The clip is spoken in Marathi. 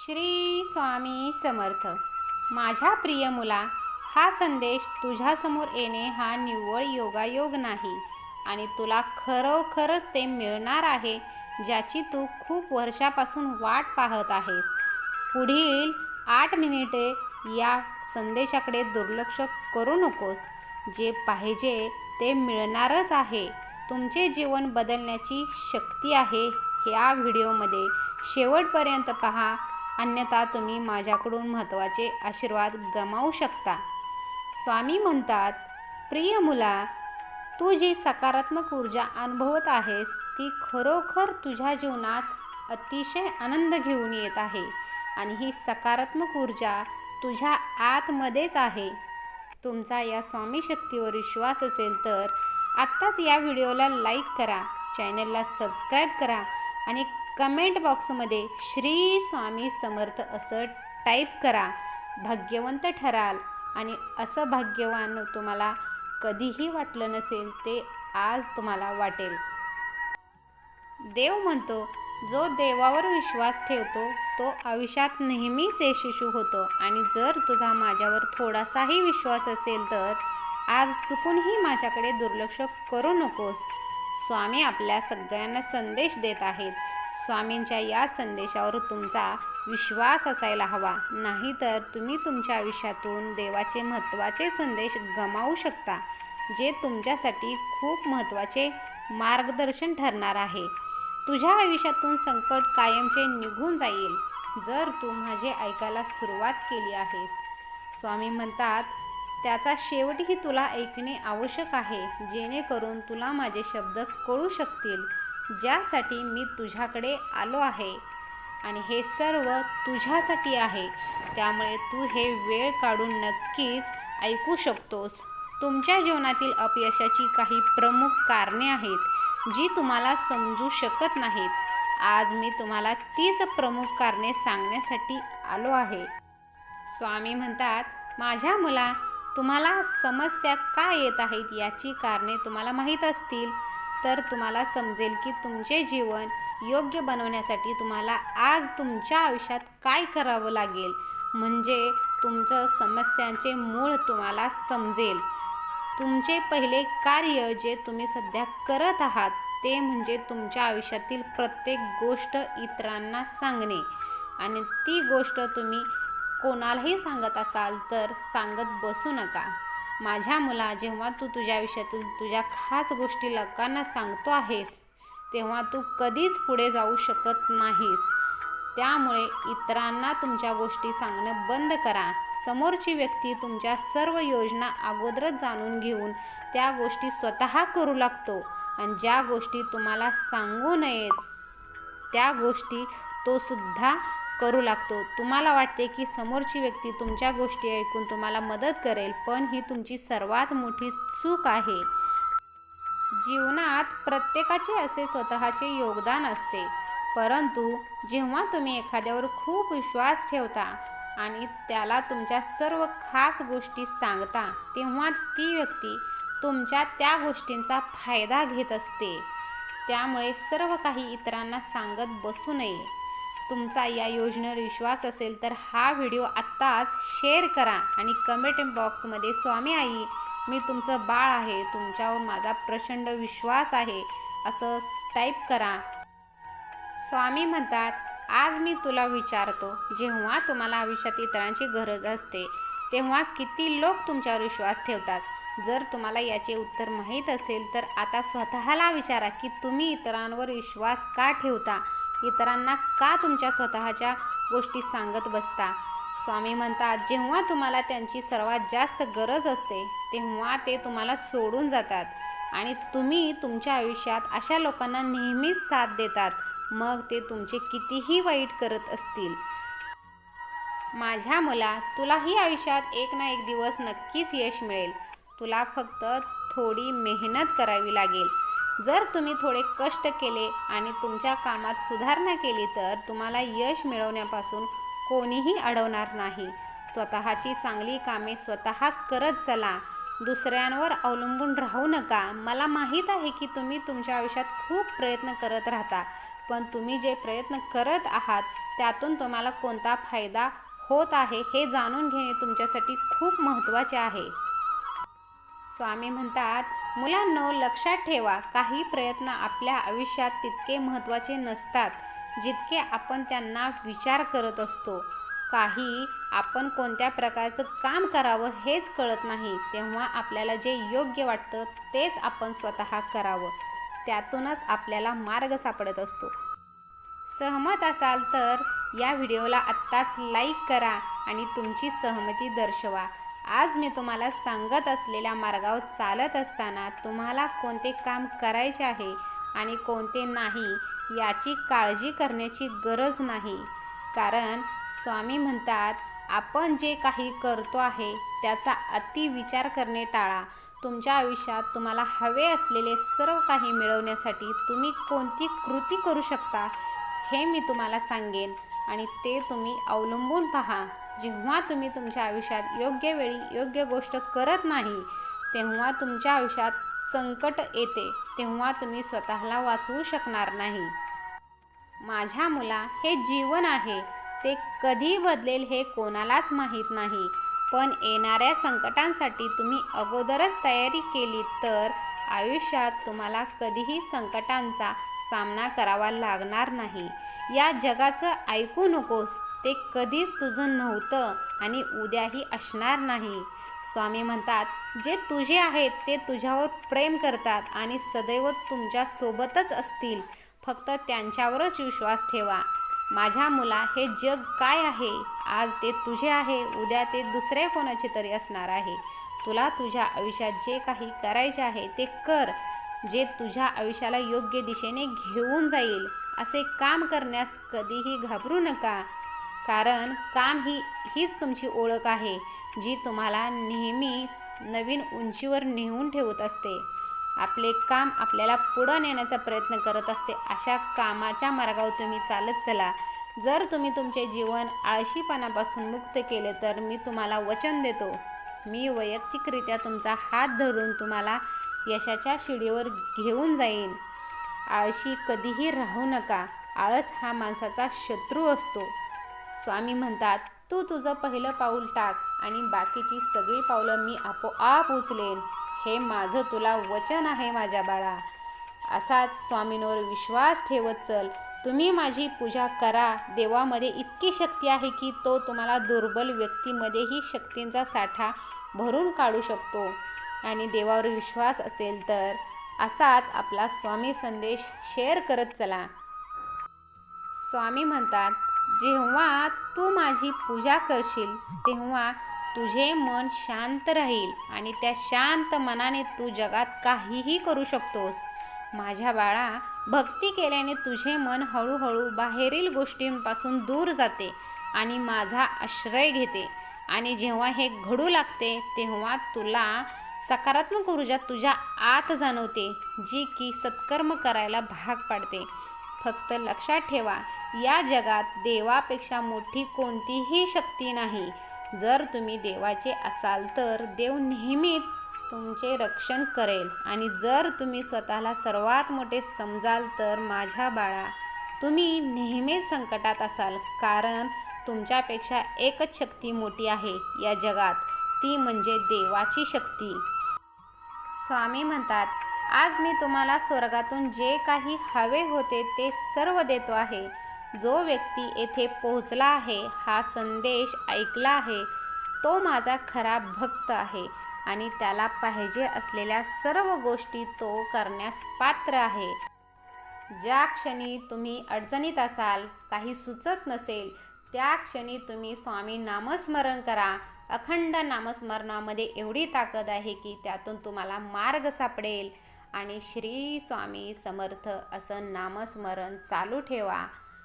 श्री स्वामी समर्थ. माझ्या प्रिय मुला, हा संदेश तुझ्यासमोर येणे हा निव्वळ योगायोग नाही आणि तुला खरोखरच ते मिळणार आहे ज्याची तू खूप वर्षापासून वाट पाहत आहेस. पुढील 8 मिनिटे या संदेशाकडे दुर्लक्ष करू नकोस. जे पाहिजे ते मिळणारच आहे. तुमचे जीवन बदलण्याची शक्ती आहे. या व्हिडिओमध्ये शेवटपर्यंत पहा, अन्यथा तुम्ही माझ्याकडून महत्त्वाचे आशीर्वाद गमावू शकता. स्वामी म्हणतात, प्रिय मुला, तू जी सकारात्मक ऊर्जा अनुभवत आहेस ती खरोखर तुझ्या जीवनात अतिशय आनंद घेऊन येत आहे आणि ही सकारात्मक ऊर्जा तुझ्या आतमध्येच आहे. तुमचा या स्वामी शक्तीवर विश्वास असेल तर आत्ताच या व्हिडिओला लाईक करा, चॅनलला सबस्क्राईब करा आणि कमेंट बॉक्समध्ये श्री स्वामी समर्थ असं टाईप करा. भाग्यवंत ठराल आणि असं भाग्यवान तुम्हाला कधीही वाटलं नसेल ते आज तुम्हाला वाटेल. देव म्हणतो, जो देवावर विश्वास ठेवतो तो आयुष्यात नेहमीच यशस्वी होतो आणि जर तुझा माझ्यावर थोडासाही विश्वास असेल तर आज चुकूनही माझ्याकडे दुर्लक्ष करू नकोस. स्वामी आपल्या सगळ्यांना संदेश देत आहेत. स्वामींच्या या संदेशावर तुमचा विश्वास असायला हवा, नाहीतर तुम्ही तुमच्या आयुष्यातून देवाचे महत्त्वाचे संदेश गमावू शकता, जे तुमच्यासाठी खूप महत्त्वाचे मार्गदर्शन ठरणार आहे. तुझ्या आयुष्यातून संकट कायमचे निघून जाईल जर तू माझे ऐकायला सुरुवात केली आहेस. स्वामी म्हणतात, त्याचा शेवटही तुला ऐकणे आवश्यक आहे, जेणेकरून तुला माझे शब्द कळू शकतील, ज्यासाठी मी तुझ्याकडे आलो आहे आणि हे सर्व तुझ्यासाठी आहे. त्यामुळे तू हे वेळ काढून नक्कीच ऐकू शकतोस. तुमच्या जीवनातील अपयशाची काही प्रमुख कारणे आहेत जी तुम्हाला समजू शकत नाहीत. आज मी तुम्हाला तीच प्रमुख कारणे सांगण्यासाठी आलो आहे. स्वामी म्हणतात, माझ्या मुला, तुम्हाला समस्या का येत आहेत याची कारणे तुम्हाला माहीत असतील तर तुम्हाला समजेल की तुमचे जीवन योग्य बनवण्यासाठी तुम्हाला आज तुमच्या आयुष्यात काय करावं लागेल. म्हणजे तुमचं समस्यांचे मूळ तुम्हाला समजेल. तुमचे पहिले कार्य जे तुम्ही सध्या करत आहात ते म्हणजे तुमच्या आयुष्यातील प्रत्येक गोष्ट इतरांना सांगणे आणि ती गोष्ट तुम्ही कोणालाही सांगत असाल तर सांगत बसू नका. माझ्या मुला, जेव्हा तू तुझ्या आयुष्यातील तुझ्या खास गोष्टी लोकांना सांगतो आहेस तेव्हा तू कधीच पुढे जाऊ शकत नाहीस. त्यामुळे इतरांना तुमच्या गोष्टी सांगणं बंद करा. समोरची व्यक्ती तुमच्या सर्व योजना अगोदरच जाणून घेऊन त्या गोष्टी स्वतः करू लागतो आणि ज्या गोष्टी तुम्हाला सांगू नयेत त्या गोष्टी तो सुद्धा करू लागतो. तुम्हाला वाटते की समोरची व्यक्ती तुमच्या गोष्टी ऐकून तुम्हाला मदत करेल, पण ही तुमची सर्वात मोठी चूक आहे. जीवनात प्रत्येकाचे असे स्वतःचे योगदान असते, परंतु जेव्हा तुम्ही एखाद्यावर खूप विश्वास ठेवता आणि त्याला तुमच्या सर्व खास गोष्टी सांगता तेव्हा ती व्यक्ती तुमच्या त्या गोष्टींचा फायदा घेत असते. त्यामुळे सर्व काही इतरांना सांगत बसू नये. तुमचा या योजनेवर विश्वास असेल तर हा व्हिडिओ आत्ताच शेअर करा आणि कमेंट बॉक्समध्ये स्वामी आई, मी तुमचं बाळ आहे, तुमच्यावर माझा प्रचंड विश्वास आहे असं टाईप करा. स्वामी म्हणतात, आज मी तुला विचारतो, जेव्हा तुम्हाला आयुष्यात इतरांची गरज असते तेव्हा किती लोक तुमच्यावर विश्वास ठेवतात? जर तुम्हाला याचे उत्तर माहीत असेल तर आता स्वतःला विचारा की तुम्ही इतरांवर विश्वास का ठेवता? इतरांना का तुमच्या स्वतःच्या गोष्टी सांगत बसता? स्वामी म्हणतात, जेव्हा तुम्हाला त्यांची सर्वात जास्त गरज असते तेव्हा ते तुम्हाला सोडून जातात आणि तुम्ही तुमच्या आयुष्यात अशा लोकांना नेहमीच साथ देतात, मग ते तुमचे कितीही वाईट करत असतील. माझ्या मुला, तुलाही आयुष्यात एक ना एक दिवस नक्कीच यश मिळेल. तुला फक्त थोडी मेहनत करावी लागेल. जर तुम्ही थोडे कष्ट केले आणि तुमच्या कामात सुधारणा केली तर तुम्हाला यश मिळवण्यापासून कोणीही अडवणार नाही. स्वतःची चांगली कामे स्वतः करत चला. दुसऱ्यांवर अवलंबून राहू नका. मला माहीत आहे की तुम्ही तुमच्या आयुष्यात खूप प्रयत्न करत राहता, पण तुम्ही जे प्रयत्न करत आहात त्यातून तुम्हाला कोणता फायदा होत आहे हे जाणून घेणे तुमच्यासाठी खूप महत्त्वाचे आहे. स्वामी म्हणतात, मुलांनो लक्षात ठेवा, काही प्रयत्न आपल्या आयुष्यात तितके महत्त्वाचे नसतात जितके आपण त्यांना विचार करत असतो. काही आपण कोणत्या प्रकारचं काम करावं हेच कळत नाही, तेव्हा आपल्याला जे योग्य वाटतं तेच आपण स्वतः करावं. त्यातूनच आपल्याला मार्ग सापडत असतो. सहमत असाल तर या व्हिडिओला आत्ताच लाईक करा आणि तुमची सहमती दर्शवा. आज मी तुम्हाला सांगत असलेल्या मार्गावर चालत असताना तुम्हाला कोणते काम करायचे आहे आणि कोणते नाही याची काळजी करण्याची गरज नाही. कारण स्वामी म्हणतात, आपण जे काही करतो आहे त्याचा अति विचार करणे टाळा. तुमच्या आयुष्यात तुम्हाला हवे असलेले सर्व काही मिळवण्यासाठी तुम्ही कोणती कृती करू शकता हे मी तुम्हाला सांगेन आणि ते तुम्ही अवलंबून पहा. जेव्हा तुम्ही तुमच्या आयुष्यात योग्य वेळी योग्य गोष्ट करत नाही तेव्हा तुमच्या आयुष्यात संकट येते, तेव्हा तुम्ही स्वतःला वाचवू शकणार नाही. माझ्या मुला, हे जीवन आहे, ते कधी बदलेल हे कोणालाच माहीत नाही. पण येणाऱ्या संकटांसाठी तुम्ही अगोदरच तयारी केली तर आयुष्यात तुम्हाला कधीही संकटांचा सामना करावा लागणार नाही. या जगाचं ऐकू नकोस, ते कधीच तुझं नव्हतं आणि उद्याही असणार नाही. स्वामी म्हणतात, जे तुझे आहेत ते तुझ्यावर प्रेम करतात आणि सदैव तुमच्या सोबतच असतील. फक्त त्यांच्यावरच विश्वास ठेवा. माझ्या मुला, हे जग काय आहे? आज ते तुझे आहे, उद्या ते दुसरे कोणाचे तरी असणार आहे. तुला तुझ्या आयुष्यात जे काही करायचे आहे ते कर, जे तुझ्या आयुष्याला योग्य दिशेने घेऊन जाईल. असे काम करण्यास कधीही घाबरू नका, कारण काम हीच तुमची ओळख आहे, जी तुम्हाला नेहमी नवीन उंचीवर नेऊन ठेवत असते. आपले काम आपल्याला पुढं नेण्याचा प्रयत्न करत असते. अशा कामाच्या मार्गावर तुम्ही चालत चला. जर तुम्ही तुमचे जीवन आळशीपणापासून मुक्त केले तर मी तुम्हाला वचन देतो, मी वैयक्तिकरित्या तुमचा हात धरून तुम्हाला यशाच्या शिडीवर घेऊन जाईन. आळशी कधीही राहू नका. आळस हा माणसाचा शत्रू असतो. स्वामी म्हणतात, तू तुझं पहिलं पाऊल टाक आणि बाकीची सगळी पावलं मी आपोआप उचलेन. हे माझं तुला वचन आहे माझ्या बाळा. असाच स्वामींवर विश्वास ठेवत चल. तुम्ही माझी पूजा करा. देवामध्ये इतकी शक्ती आहे की तो तुम्हाला दुर्बल व्यक्तीमध्येही शक्तींचा साठा भरून काढू शकतो. आणि देवावर विश्वास असेल तर असाच आपला स्वामी संदेश शेअर करत चला. स्वामी म्हणतात, जेव्हा तू माझी पूजा करशील तेव्हा तुझे मन शांत राहील आणि त्या शांत मनाने तू जगात काहीही करू शकतोस. माझ्या बाळा, भक्ती केल्याने तुझे मन हळूहळू बाहेरील गोष्टींपासून दूर जाते आणि माझा आश्रय घेते. आणि जेव्हा हे घडू लागते तेव्हा तुला सकारात्मक ऊर्जा तुझ्या आत जाणवते, जी की सत्कर्म करायला भाग पाडते. फक्त लक्षात ठेवा, या जगात देवापेक्षा मोठी कोणतीही शक्ती नाही. जर तुम्ही देवाचे असाल तर देव नेहमीच तुमचे रक्षण करेल आणि जर तुम्ही स्वतःला सर्वात मोठे समजाल तर माझ्या बाळा, तुम्ही नेहमीच संकटात असाल. कारण तुमच्यापेक्षा एकच शक्ती मोठी आहे या जगात, ती म्हणजे देवाची शक्ती. स्वामी म्हणतात, आज मी तुम्हाला स्वर्गातून जे काही हवे होते ते सर्व देतो आहे. जो व्यक्ती येथे पोहोचला आहे, हा संदेश ऐकला आहे, तो माझा खरा भक्त आहे आणि त्याला पाहिजे असलेल्या सर्व गोष्टी तो करण्यास पात्र आहे. ज्या क्षणी तुम्ही अडचणीत असाल, काही सुचत नसेल, त्या क्षणी तुम्ही स्वामी नामस्मरण करा. अखंड नामस्मरणामध्ये एवढी ताकद आहे की त्यातून तुम्हाला मार्ग सापडेल. आणि श्री स्वामी समर्थ असं नामस्मरण चालू ठेवा.